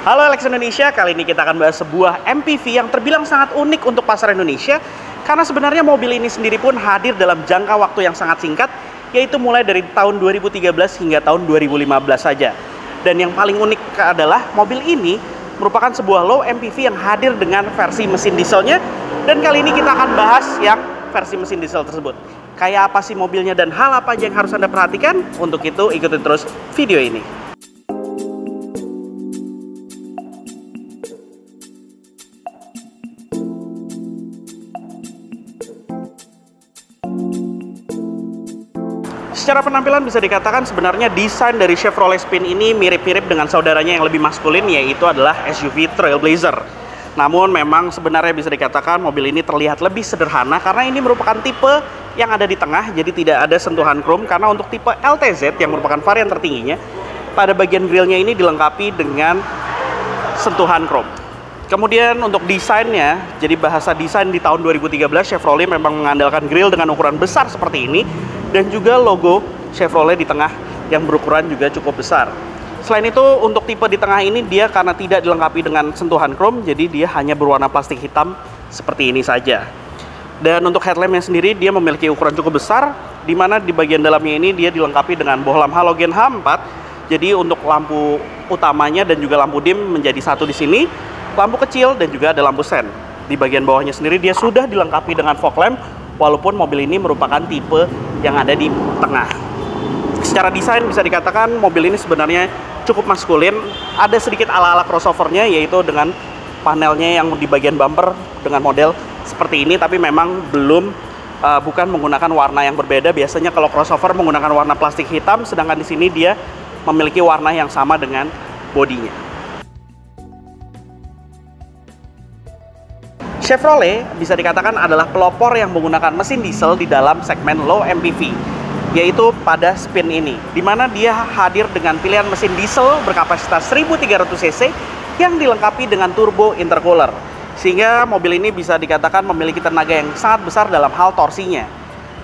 Halo Alex Indonesia, kali ini kita akan bahas sebuah MPV yang terbilang sangat unik untuk pasar Indonesia karena sebenarnya mobil ini sendiri pun hadir dalam jangka waktu yang sangat singkat, yaitu mulai dari tahun 2013 hingga tahun 2015 saja. Dan yang paling unik adalah mobil ini merupakan sebuah low MPV yang hadir dengan versi mesin dieselnya, dan kali ini kita akan bahas yang versi mesin diesel tersebut. Kayak apa sih mobilnya dan hal apa aja yang harus Anda perhatikan? Untuk itu ikutin terus video ini. Secara penampilan bisa dikatakan sebenarnya desain dari Chevrolet Spin ini mirip-mirip dengan saudaranya yang lebih maskulin, yaitu adalah SUV Trailblazer. Namun memang sebenarnya bisa dikatakan mobil ini terlihat lebih sederhana karena ini merupakan tipe yang ada di tengah, jadi tidak ada sentuhan chrome. Karena untuk tipe LTZ yang merupakan varian tertingginya, pada bagian grillnya ini dilengkapi dengan sentuhan chrome. Kemudian untuk desainnya, jadi bahasa desain di tahun 2013 Chevrolet memang mengandalkan grill dengan ukuran besar seperti ini, dan juga logo Chevrolet di tengah yang berukuran juga cukup besar. Selain itu, untuk tipe di tengah ini dia karena tidak dilengkapi dengan sentuhan chrome, jadi dia hanya berwarna plastik hitam seperti ini saja. Dan untuk headlampnya sendiri dia memiliki ukuran cukup besar, di mana di bagian dalamnya ini dia dilengkapi dengan bohlam halogen H4. Jadi untuk lampu utamanya dan juga lampu dim menjadi satu di sini, lampu kecil dan juga ada lampu sen. Di bagian bawahnya sendiri dia sudah dilengkapi dengan fog lamp, walaupun mobil ini merupakan tipe yang ada di tengah. Secara desain bisa dikatakan mobil ini sebenarnya cukup maskulin. Ada sedikit ala-ala crossovernya, yaitu dengan panelnya yang di bagian bumper dengan model seperti ini, tapi memang bukan menggunakan warna yang berbeda. Biasanya kalau crossover menggunakan warna plastik hitam, sedangkan di sini dia memiliki warna yang sama dengan bodinya. Chevrolet bisa dikatakan adalah pelopor yang menggunakan mesin diesel di dalam segmen low MPV, yaitu pada Spin ini, di mana dia hadir dengan pilihan mesin diesel berkapasitas 1300 cc yang dilengkapi dengan turbo intercooler, sehingga mobil ini bisa dikatakan memiliki tenaga yang sangat besar dalam hal torsinya.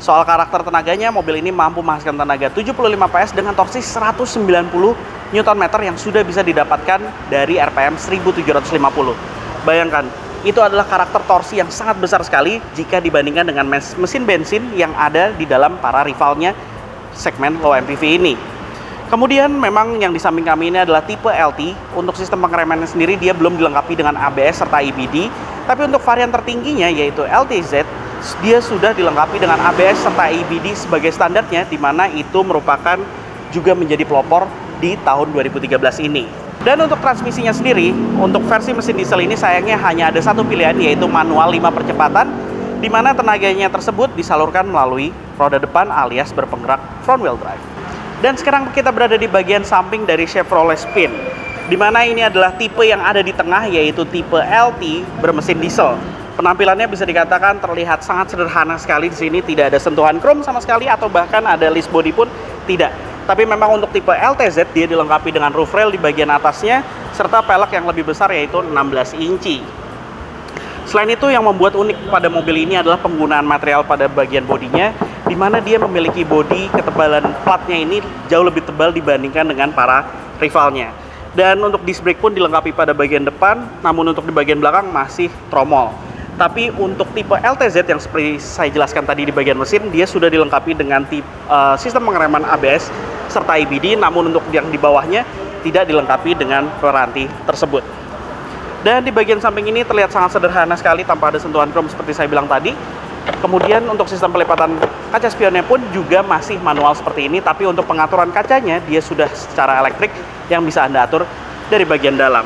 Soal karakter tenaganya, mobil ini mampu menghasilkan tenaga 75 PS dengan torsi 190 Nm yang sudah bisa didapatkan dari RPM 1750. Bayangkan, itu adalah karakter torsi yang sangat besar sekali jika dibandingkan dengan mesin bensin yang ada di dalam para rivalnya segmen low MPV ini. Kemudian memang yang di samping kami ini adalah tipe LT. Untuk sistem pengeremannya sendiri dia belum dilengkapi dengan ABS serta EBD, tapi untuk varian tertingginya yaitu LTZ, dia sudah dilengkapi dengan ABS serta EBD sebagai standarnya, di mana itu merupakan juga menjadi pelopor di tahun 2013 ini. Dan untuk transmisinya sendiri, untuk versi mesin diesel ini sayangnya hanya ada satu pilihan, yaitu manual 5 percepatan, di mana tenaganya tersebut disalurkan melalui roda depan alias berpenggerak front wheel drive. Dan sekarang kita berada di bagian samping dari Chevrolet Spin, di mana ini adalah tipe yang ada di tengah, yaitu tipe LT bermesin diesel. Penampilannya bisa dikatakan terlihat sangat sederhana sekali. Di sini tidak ada sentuhan chrome sama sekali, atau bahkan ada list body pun tidak. Tapi memang untuk tipe LTZ dia dilengkapi dengan roof rail di bagian atasnya serta pelek yang lebih besar, yaitu 16 inci. Selain itu, yang membuat unik pada mobil ini adalah penggunaan material pada bagian bodinya, di mana dia memiliki bodi ketebalan platnya ini jauh lebih tebal dibandingkan dengan para rivalnya. Dan untuk disc brake pun dilengkapi pada bagian depan, namun untuk di bagian belakang masih tromol. Tapi untuk tipe LTZ yang seperti saya jelaskan tadi di bagian mesin, dia sudah dilengkapi dengan sistem pengereman ABS serta EBD, namun untuk yang di bawahnya tidak dilengkapi dengan peranti tersebut. Dan di bagian samping ini terlihat sangat sederhana sekali tanpa ada sentuhan chrome seperti saya bilang tadi. Kemudian untuk sistem pelipatan kaca spionnya pun juga masih manual seperti ini, tapi untuk pengaturan kacanya dia sudah secara elektrik yang bisa Anda atur dari bagian dalam.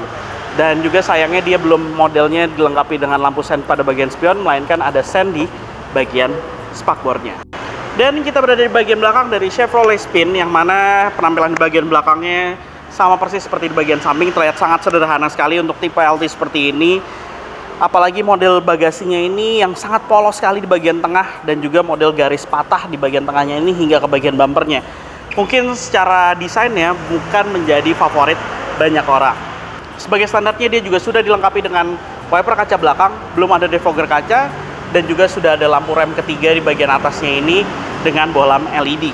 Dan juga sayangnya dia belum modelnya dilengkapi dengan lampu sen pada bagian spion, melainkan ada sen di bagian spakbornya. Dan kita berada di bagian belakang dari Chevrolet Spin, yang mana penampilan di bagian belakangnya sama persis seperti di bagian samping, terlihat sangat sederhana sekali untuk tipe LT seperti ini. Apalagi model bagasinya ini yang sangat polos sekali di bagian tengah, dan juga model garis patah di bagian tengahnya ini hingga ke bagian bumpernya. Mungkin secara desainnya bukan menjadi favorit banyak orang. Sebagai standarnya dia juga sudah dilengkapi dengan wiper kaca belakang, belum ada defogger kaca, dan juga sudah ada lampu rem ketiga di bagian atasnya ini dengan bohlam LED.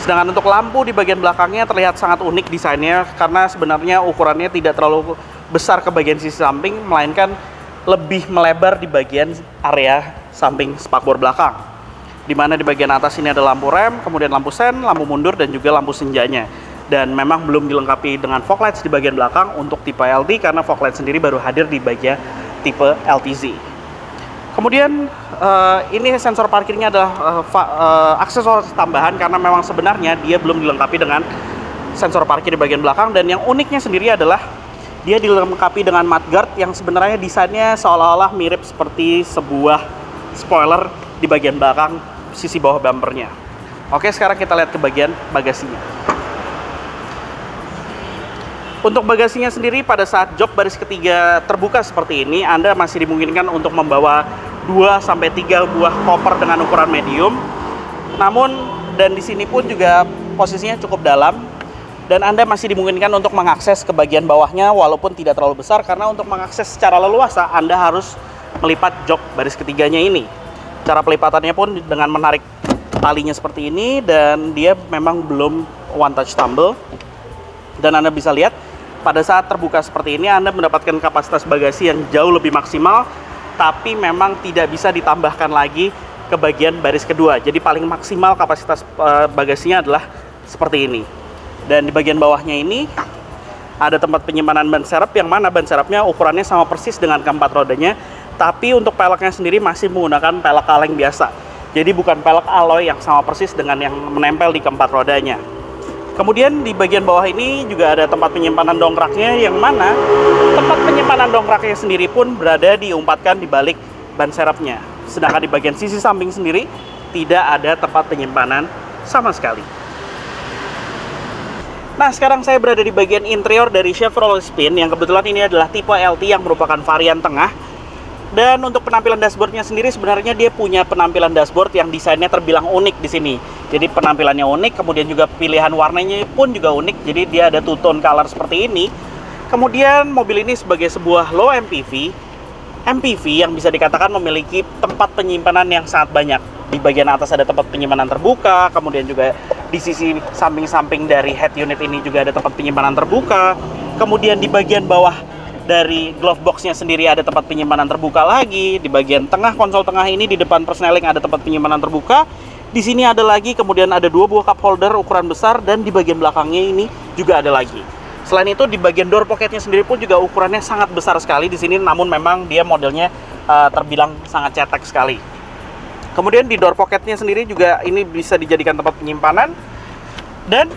Sedangkan untuk lampu di bagian belakangnya terlihat sangat unik desainnya, karena sebenarnya ukurannya tidak terlalu besar ke bagian sisi samping, melainkan lebih melebar di bagian area samping spakbor belakang. Dimana di bagian atas ini ada lampu rem, kemudian lampu sen, lampu mundur, dan juga lampu senjanya. Dan memang belum dilengkapi dengan fog lights di bagian belakang untuk tipe LT, karena fog light sendiri baru hadir di bagian tipe LTZ. Kemudian ini sensor parkirnya adalah aksesoris tambahan, karena memang sebenarnya dia belum dilengkapi dengan sensor parkir di bagian belakang. Dan yang uniknya sendiri adalah dia dilengkapi dengan mudguard yang sebenarnya desainnya seolah-olah mirip seperti sebuah spoiler di bagian belakang sisi bawah bumpernya. Oke, sekarang kita lihat ke bagian bagasinya. Untuk bagasinya sendiri, pada saat jok baris ketiga terbuka seperti ini, Anda masih dimungkinkan untuk membawa 2-3 buah koper dengan ukuran medium. Namun, dan di sini pun juga posisinya cukup dalam, dan Anda masih dimungkinkan untuk mengakses ke bagian bawahnya walaupun tidak terlalu besar, karena untuk mengakses secara leluasa Anda harus melipat jok baris ketiganya ini. Cara pelipatannya pun dengan menarik talinya seperti ini, dan dia memang belum one touch tumble. Dan Anda bisa lihat pada saat terbuka seperti ini, Anda mendapatkan kapasitas bagasi yang jauh lebih maksimal, tapi memang tidak bisa ditambahkan lagi ke bagian baris kedua. Jadi paling maksimal kapasitas bagasinya adalah seperti ini. Dan di bagian bawahnya ini ada tempat penyimpanan ban serep, yang mana ban serepnya ukurannya sama persis dengan keempat rodanya, tapi untuk peleknya sendiri masih menggunakan pelek kaleng biasa. Jadi bukan pelek alloy yang sama persis dengan yang menempel di keempat rodanya. Kemudian di bagian bawah ini juga ada tempat penyimpanan dongkraknya, yang mana tempat penyimpanan dongkraknya sendiri pun berada diumpatkan di balik ban serepnya. Sedangkan di bagian sisi samping sendiri tidak ada tempat penyimpanan sama sekali. Nah, sekarang saya berada di bagian interior dari Chevrolet Spin, yang kebetulan ini adalah tipe LT yang merupakan varian tengah. Dan untuk penampilan dashboardnya sendiri, sebenarnya dia punya penampilan dashboard yang desainnya terbilang unik di sini. Jadi penampilannya unik, kemudian juga pilihan warnanya pun juga unik. Jadi dia ada two tone color seperti ini. Kemudian mobil ini sebagai sebuah low MPV yang bisa dikatakan memiliki tempat penyimpanan yang sangat banyak. Di bagian atas ada tempat penyimpanan terbuka, kemudian juga di sisi samping-samping dari head unit ini juga ada tempat penyimpanan terbuka. Kemudian di bagian bawah dari glove boxnya sendiri ada tempat penyimpanan terbuka lagi. Di bagian tengah konsol tengah ini di depan persneling ada tempat penyimpanan terbuka. Di sini ada lagi, kemudian ada 2 buah cup holder ukuran besar, dan di bagian belakangnya ini juga ada lagi. Selain itu di bagian door pocketnya sendiri pun juga ukurannya sangat besar sekali di sini, namun memang dia modelnya terbilang sangat cetek sekali. Kemudian di door pocketnya sendiri juga ini bisa dijadikan tempat penyimpanan, dan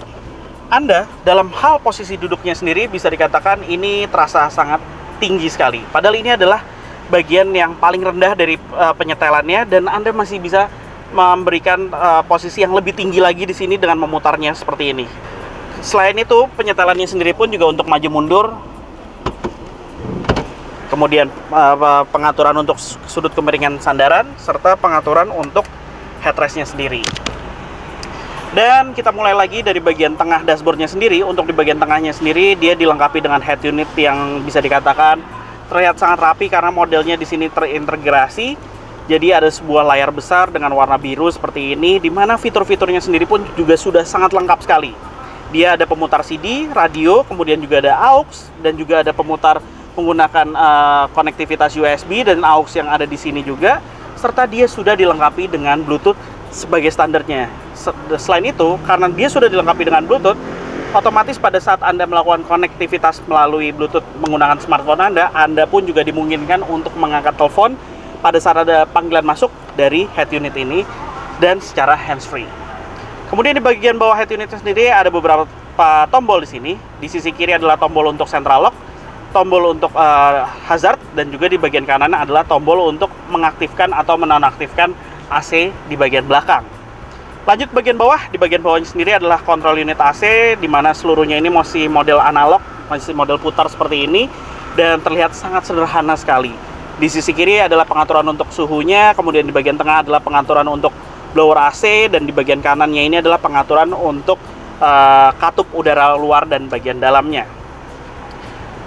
Anda dalam hal posisi duduknya sendiri bisa dikatakan ini terasa sangat tinggi sekali. Padahal ini adalah bagian yang paling rendah dari penyetelannya, dan Anda masih bisa memberikan posisi yang lebih tinggi lagi di sini dengan memutarnya seperti ini. Selain itu, penyetelannya sendiri pun juga untuk maju mundur. Kemudian pengaturan untuk sudut kemiringan sandaran, serta pengaturan untuk headrestnya sendiri. Dan kita mulai lagi dari bagian tengah dashboardnya sendiri. Untuk di bagian tengahnya sendiri, dia dilengkapi dengan head unit yang bisa dikatakan terlihat sangat rapi, karena modelnya di sini terintegrasi. Jadi ada sebuah layar besar dengan warna biru seperti ini, di mana fitur-fiturnya sendiri pun juga sudah sangat lengkap sekali. Dia ada pemutar CD, radio, kemudian juga ada AUX, dan juga ada pemutar menggunakan konektivitas USB dan AUX yang ada di sini juga, serta dia sudah dilengkapi dengan Bluetooth sebagai standarnya. Selain itu, karena dia sudah dilengkapi dengan Bluetooth, otomatis pada saat Anda melakukan konektivitas melalui Bluetooth menggunakan smartphone Anda pun juga dimungkinkan untuk mengangkat telepon pada saat ada panggilan masuk dari head unit ini, dan secara hands-free. Kemudian di bagian bawah head unitnya sendiri ada beberapa tombol di sini. Di sisi kiri adalah tombol untuk central lock, tombol untuk hazard, dan juga di bagian kanan adalah tombol untuk mengaktifkan atau menonaktifkan AC di bagian belakang. Lanjut bagian bawah, di bagian bawahnya sendiri adalah kontrol unit AC, di mana seluruhnya ini masih model analog, masih model putar seperti ini, dan terlihat sangat sederhana sekali. Di sisi kiri adalah pengaturan untuk suhunya, kemudian di bagian tengah adalah pengaturan untuk blower AC, dan di bagian kanannya ini adalah pengaturan untuk katup udara luar dan bagian dalamnya.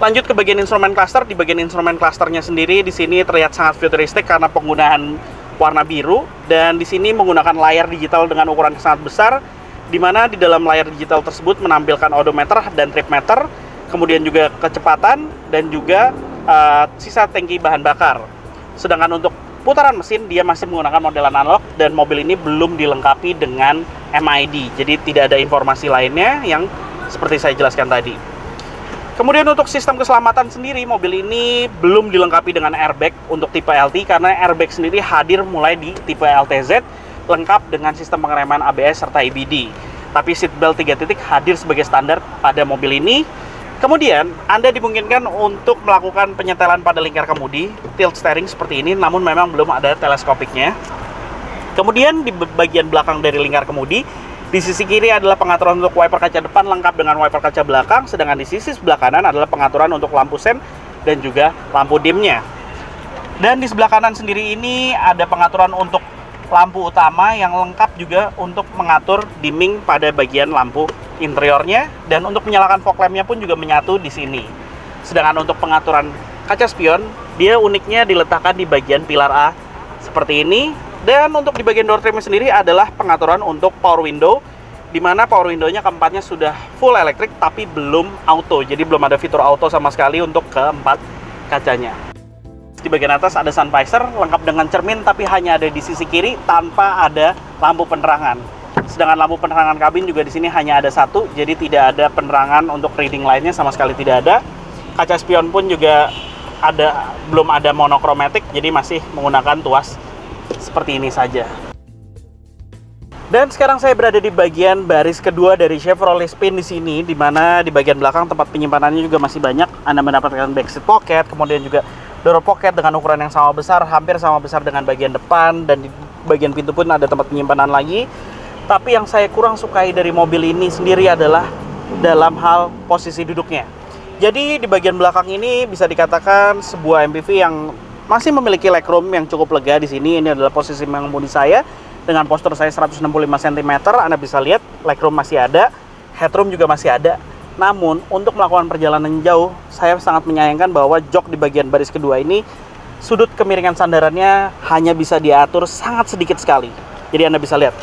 Lanjut ke bagian instrumen cluster. Di bagian instrumen clusternya sendiri di sini terlihat sangat futuristik karena penggunaan warna biru, dan di sini menggunakan layar digital dengan ukuran sangat besar, di mana di dalam layar digital tersebut menampilkan odometer dan trip meter, kemudian juga kecepatan dan juga sisa tangki bahan bakar. Sedangkan untuk putaran mesin dia masih menggunakan model analog dan mobil ini belum dilengkapi dengan MID. Jadi tidak ada informasi lainnya yang seperti saya jelaskan tadi. Kemudian untuk sistem keselamatan sendiri, mobil ini belum dilengkapi dengan airbag untuk tipe LT karena airbag sendiri hadir mulai di tipe LTZ lengkap dengan sistem pengereman ABS serta EBD. Tapi seatbelt 3 titik hadir sebagai standar pada mobil ini. Kemudian, Anda dimungkinkan untuk melakukan penyetelan pada lingkar kemudi, tilt steering seperti ini, namun memang belum ada teleskopiknya. Kemudian di bagian belakang dari lingkar kemudi, di sisi kiri adalah pengaturan untuk wiper kaca depan lengkap dengan wiper kaca belakang, sedangkan di sisi sebelah kanan adalah pengaturan untuk lampu sen dan juga lampu dimnya. Dan di sebelah kanan sendiri ini ada pengaturan untuk lampu utama yang lengkap juga untuk mengatur dimming pada bagian lampu interiornya, dan untuk menyalakan fog lampnya pun juga menyatu di sini. Sedangkan untuk pengaturan kaca spion, dia uniknya diletakkan di bagian pilar A seperti ini. Dan untuk di bagian door trimnya sendiri adalah pengaturan untuk power window, di mana power window-nya keempatnya sudah full elektrik tapi belum auto. Jadi belum ada fitur auto sama sekali untuk keempat kacanya. Di bagian atas ada sun visor lengkap dengan cermin tapi hanya ada di sisi kiri tanpa ada lampu penerangan. Sedangkan lampu penerangan kabin juga di sini hanya ada satu, jadi tidak ada penerangan untuk reading lainnya sama sekali tidak ada. Kaca spion pun juga belum ada monokromatik, jadi masih menggunakan tuas seperti ini saja. Dan sekarang saya berada di bagian baris kedua dari Chevrolet Spin di sini, di mana di bagian belakang tempat penyimpanannya juga masih banyak. Anda mendapatkan backseat pocket, kemudian juga door pocket dengan ukuran yang sama besar, hampir sama besar dengan bagian depan, dan di bagian pintu pun ada tempat penyimpanan lagi. Tapi yang saya kurang sukai dari mobil ini sendiri adalah dalam hal posisi duduknya. Jadi di bagian belakang ini bisa dikatakan sebuah MPV yang masih memiliki legroom yang cukup lega di sini. Ini adalah posisi mengemudi saya dengan postur saya 165 cm. Anda bisa lihat legroom masih ada, headroom juga masih ada. Namun untuk melakukan perjalanan jauh, saya sangat menyayangkan bahwa jok di bagian baris kedua ini sudut kemiringan sandarannya hanya bisa diatur sangat sedikit sekali. Jadi Anda bisa lihat.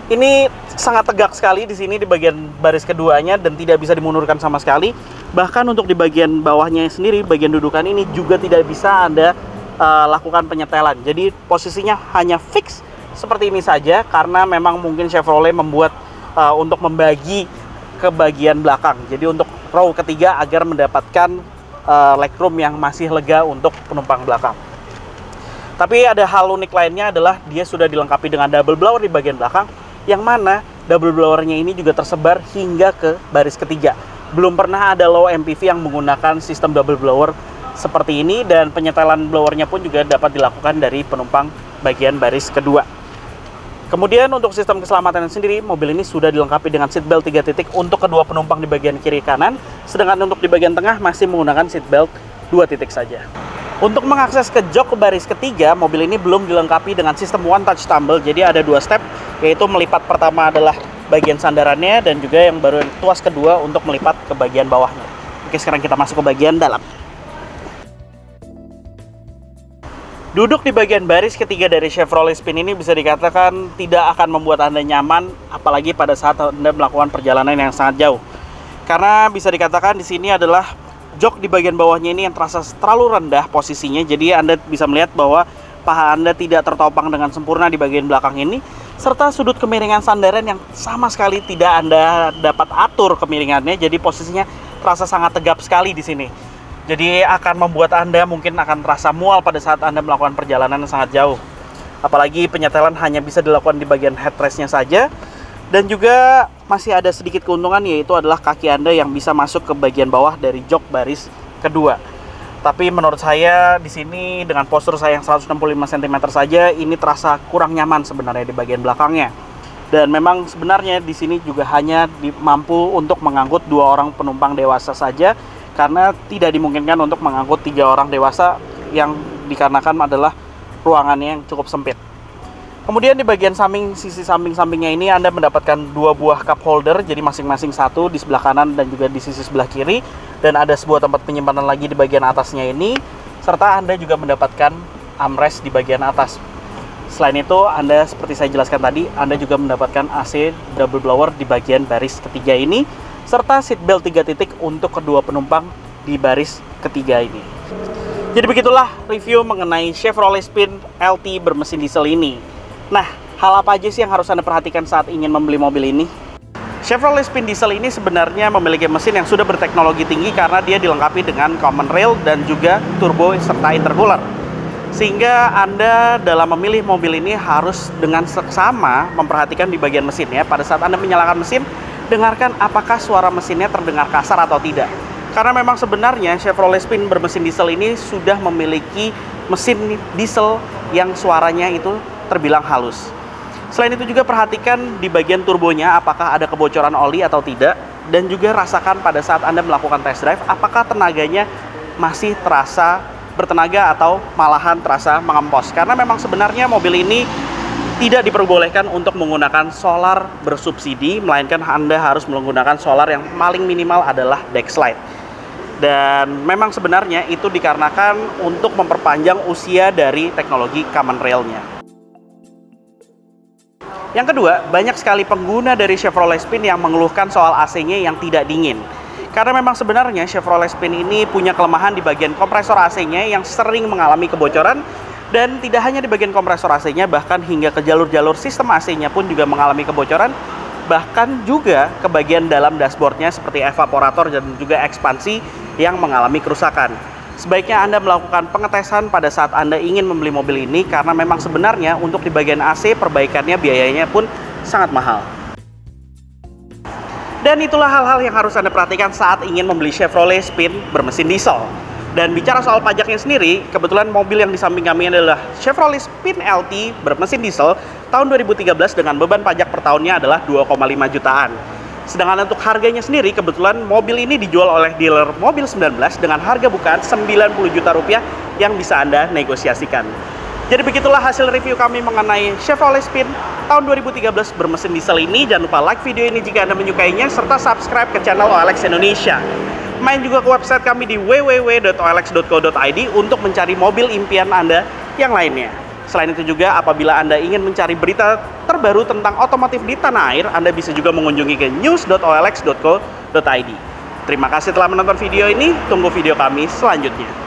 Ini sangat tegak sekali di sini di bagian baris keduanya dan tidak bisa dimundurkan sama sekali. Bahkan untuk di bagian bawahnya sendiri, bagian dudukan ini juga tidak bisa Anda lakukan penyetelan. Jadi posisinya hanya fix seperti ini saja karena memang mungkin Chevrolet membuat untuk membagi ke bagian belakang. Jadi untuk row ketiga agar mendapatkan legroom yang masih lega untuk penumpang belakang. Tapi ada hal unik lainnya adalah dia sudah dilengkapi dengan double blower di bagian belakang, yang mana double blowernya ini juga tersebar hingga ke baris ketiga. Belum pernah ada low MPV yang menggunakan sistem double blower seperti ini, dan penyetelan blowernya pun juga dapat dilakukan dari penumpang bagian baris kedua. Kemudian untuk sistem keselamatan sendiri, mobil ini sudah dilengkapi dengan seatbelt 3 titik untuk kedua penumpang di bagian kiri kanan, sedangkan untuk di bagian tengah masih menggunakan seatbelt 2 titik saja. Untuk mengakses ke jok baris ketiga, mobil ini belum dilengkapi dengan sistem one touch tumble. Jadi ada 2 step, yaitu melipat pertama adalah bagian sandarannya dan juga yang baru tuas kedua untuk melipat ke bagian bawahnya. Oke, sekarang kita masuk ke bagian dalam. Duduk di bagian baris ketiga dari Chevrolet Spin ini bisa dikatakan tidak akan membuat Anda nyaman, apalagi pada saat Anda melakukan perjalanan yang sangat jauh. Karena bisa dikatakan di sini adalah jok di bagian bawahnya ini yang terasa terlalu rendah posisinya, jadi Anda bisa melihat bahwa paha Anda tidak tertopang dengan sempurna di bagian belakang ini, serta sudut kemiringan sandaran yang sama sekali tidak Anda dapat atur kemiringannya, jadi posisinya terasa sangat tegap sekali di sini. Jadi akan membuat Anda mungkin akan terasa mual pada saat Anda melakukan perjalanan yang sangat jauh. Apalagi penyetelan hanya bisa dilakukan di bagian headrestnya saja. Dan juga masih ada sedikit keuntungan, yaitu adalah kaki Anda yang bisa masuk ke bagian bawah dari jok baris kedua. Tapi menurut saya di sini dengan postur saya yang 165 cm saja, ini terasa kurang nyaman sebenarnya di bagian belakangnya. Dan memang sebenarnya di sini juga hanya mampu untuk mengangkut 2 orang penumpang dewasa saja, karena tidak dimungkinkan untuk mengangkut 3 orang dewasa yang dikarenakan adalah ruangannya yang cukup sempit. Kemudian di bagian sisi samping-sampingnya ini Anda mendapatkan 2 buah cup holder, jadi masing-masing satu di sebelah kanan dan juga di sisi sebelah kiri, dan ada sebuah tempat penyimpanan lagi di bagian atasnya ini, serta Anda juga mendapatkan armrest di bagian atas. Selain itu, Anda seperti saya jelaskan tadi, Anda juga mendapatkan AC double blower di bagian baris ketiga ini, serta seatbelt 3 titik untuk kedua penumpang di baris ketiga ini. Jadi begitulah review mengenai Chevrolet Spin LT bermesin diesel ini. Nah, hal apa aja sih yang harus Anda perhatikan saat ingin membeli mobil ini? Chevrolet Spin Diesel ini sebenarnya memiliki mesin yang sudah berteknologi tinggi karena dia dilengkapi dengan common rail dan juga turbo serta intercooler. Sehingga Anda dalam memilih mobil ini harus dengan seksama memperhatikan di bagian mesinnya. Pada saat Anda menyalakan mesin, dengarkan apakah suara mesinnya terdengar kasar atau tidak. Karena memang sebenarnya Chevrolet Spin bermesin diesel ini sudah memiliki mesin diesel yang suaranya itu terbilang halus. Selain itu juga perhatikan di bagian turbonya apakah ada kebocoran oli atau tidak. Dan juga rasakan pada saat Anda melakukan test drive apakah tenaganya masih terasa bertenaga atau malahan terasa mengempos. Karena memang sebenarnya mobil ini tidak diperbolehkan untuk menggunakan solar bersubsidi, melainkan Anda harus menggunakan solar yang paling minimal adalah Dexlite. Dan memang sebenarnya itu dikarenakan untuk memperpanjang usia dari teknologi common rail-nya. Yang kedua, banyak sekali pengguna dari Chevrolet Spin yang mengeluhkan soal AC-nya yang tidak dingin. Karena memang sebenarnya Chevrolet Spin ini punya kelemahan di bagian kompresor AC-nya yang sering mengalami kebocoran. Dan tidak hanya di bagian kompresor AC-nya, bahkan hingga ke jalur-jalur sistem AC-nya pun juga mengalami kebocoran. Bahkan juga ke bagian dalam dashboardnya seperti evaporator dan juga ekspansi yang mengalami kerusakan. Sebaiknya Anda melakukan pengetesan pada saat Anda ingin membeli mobil ini, karena memang sebenarnya untuk di bagian AC perbaikannya biayanya pun sangat mahal. Dan itulah hal-hal yang harus Anda perhatikan saat ingin membeli Chevrolet Spin bermesin diesel. Dan bicara soal pajaknya sendiri, kebetulan mobil yang di samping kami adalah Chevrolet Spin LT bermesin diesel tahun 2013 dengan beban pajak per tahunnya adalah 2,5 jutaan. Sedangkan untuk harganya sendiri, kebetulan mobil ini dijual oleh dealer Mobil 19 dengan harga bukaan 90 juta rupiah yang bisa Anda negosiasikan. Jadi begitulah hasil review kami mengenai Chevrolet Spin tahun 2013 bermesin diesel ini. Jangan lupa like video ini jika Anda menyukainya, serta subscribe ke channel OLX Indonesia. Main juga ke website kami di www.olx.co.id untuk mencari mobil impian Anda yang lainnya. Selain itu juga, apabila Anda ingin mencari berita terbaru tentang otomotif di tanah air, Anda bisa juga mengunjungi ke news.olx.co.id. Terima kasih telah menonton video ini, tunggu video kami selanjutnya.